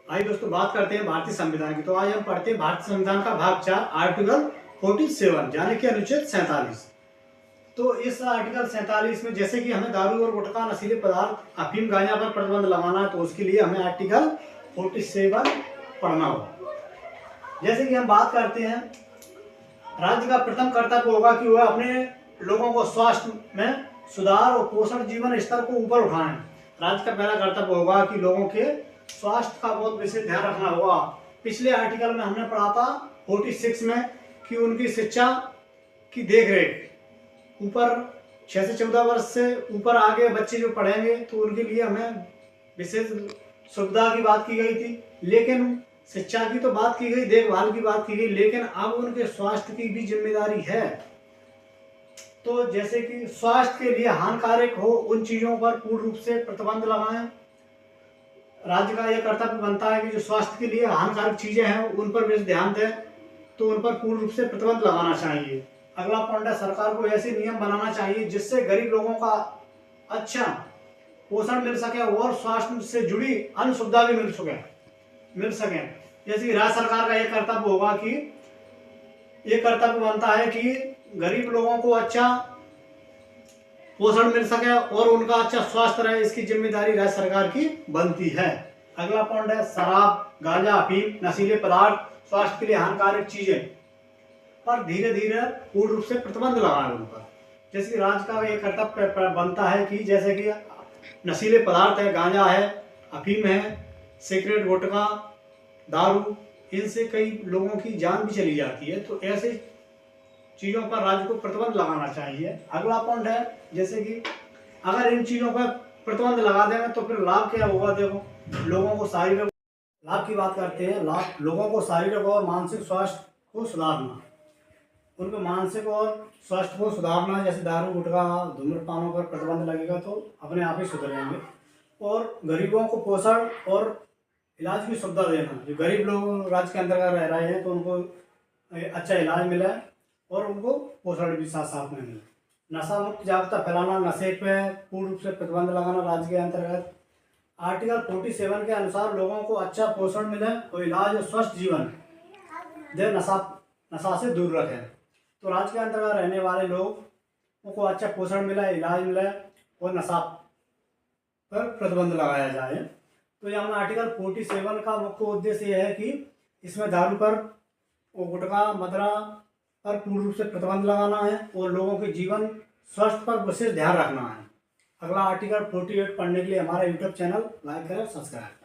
आइए दोस्तों बात करते हैं भारतीय संविधान की। तो आज हम पढ़ते हैं भारतीय संविधान का भाग 4 आर्टिकल 47 यानी कि अनुच्छेद 47। तो इस आर्टिकल 47 में जैसे कि हमें दारू और गुटखा, नशीले पदार्थ, अफीम, गांजा पर प्रतिबंध लगाना है, तो उसके लिए हमें आर्टिकल 47 पढ़ना होगा। जैसे कि हम बात करते हैं, राज्य का प्रथम कर्तव्य होगा कि वह अपने लोगों को स्वास्थ्य में सुधार और पोषण जीवन स्तर को ऊपर उठाएं। राज्य का पहला कर्तव्य होगा कि लोगों के स्वास्थ्य का बहुत विशेष ध्यान रखना होगा। पिछले आर्टिकल में हमने पढ़ा था 46 में कि उनकी शिक्षा की देखरेख ऊपर 6 से 14 वर्ष से ऊपर आगे बच्चे जो पढ़ेंगे तो उनके लिए हमें विशेष सुविधा की बात की गई थी। लेकिन शिक्षा की तो बात की गई, देखभाल की बात की गई, लेकिन अब उनके स्वास्थ्य की भी जिम्मेदारी है। तो जैसे कि स्वास्थ्य के लिए हानिकारक हो उन चीजों पर पूर्ण रूप से प्रतिबंध लगाएं। राज्य का यह कर्तव्य बनता है कि जो स्वास्थ्य के लिए हानिकारक चीजें हैं उन पर विशेष ध्यान दें, तो उन पर पूर्ण रूप से प्रतिबंध लगाना चाहिए। अगला पॉइंट है, सरकार को ऐसे नियम बनाना चाहिए जिससे गरीब लोगों का अच्छा पोषण मिल सके और स्वास्थ्य से जुड़ी अन्य सुविधा भी मिल सके। जैसे कि राज्य सरकार का यह कर्तव्य होगा कि यह कर्तव्य बनता है कि गरीब लोगों को अच्छा पोषण मिल सके और उनका अच्छा स्वास्थ्य रहे, इसकी जिम्मेदारी राज्य सरकार की बनती है। अगला पॉइंट है, शराब, गांजा, अफीम, नशीले पदार्थ, स्वास्थ्य के लिए हानिकारक चीजें पर धीरे धीरे पूर्ण रूप से प्रतिबंध लगाए उन पर। जैसे कि राज्य का यह कर्तव्य बनता है कि जैसे कि नशीले पदार्थ है, गांजा है, अफीम है, सिगरेट, गुटखा, दारू, इनसे कई लोगों की जान भी चली जाती है, तो ऐसे चीज़ों पर राज्य को प्रतिबंध लगाना चाहिए। अगला पॉइंट है, जैसे कि अगर इन चीज़ों पर प्रतिबंध लगा देंगे तो फिर लाभ क्या होगा। देखो, लोगों को शारीरिक लाभ की बात करते हैं, लाभ लोगों को शारीरिक और मानसिक स्वास्थ्य को सुधारना, उनके मानसिक और स्वास्थ्य को सुधारना। जैसे दारू, गुटखा, धूम्रपानों पर प्रतिबंध लगेगा तो अपने आप ही सुधरेंगे। और गरीबों को पोषण और इलाज की सुविधा देना, जो गरीब लोग राज्य के अंतर्गत रह रहे हैं तो उनको अच्छा इलाज मिले और उनको पोषण भी साथ साथ में मिले। नशा मुक्त जागरूकता फैलाना, नशे पे पूर्ण रूप से प्रतिबंध लगाना राज्य के अंतर्गत। आर्टिकल 47 के अनुसार लोगों को अच्छा पोषण मिले और इलाज और स्वस्थ जीवन दे, नशा से दूर रखें। तो राज्य के अंतर्गत रहने वाले लोगों को अच्छा पोषण मिले, इलाज मिले और नशा पर प्रतिबंध लगाया जाए। तो यहाँ आर्टिकल 47 का मुख्य उद्देश्य यह है कि इसमें दारू पर और गुटखा, मदरा पर पूर्ण रूप से प्रतिबंध लगाना है और लोगों के जीवन स्वास्थ्य पर विशेष ध्यान रखना है। अगला आर्टिकल 48 पढ़ने के लिए हमारा यूट्यूब चैनल लाइक करें, सब्सक्राइब करें।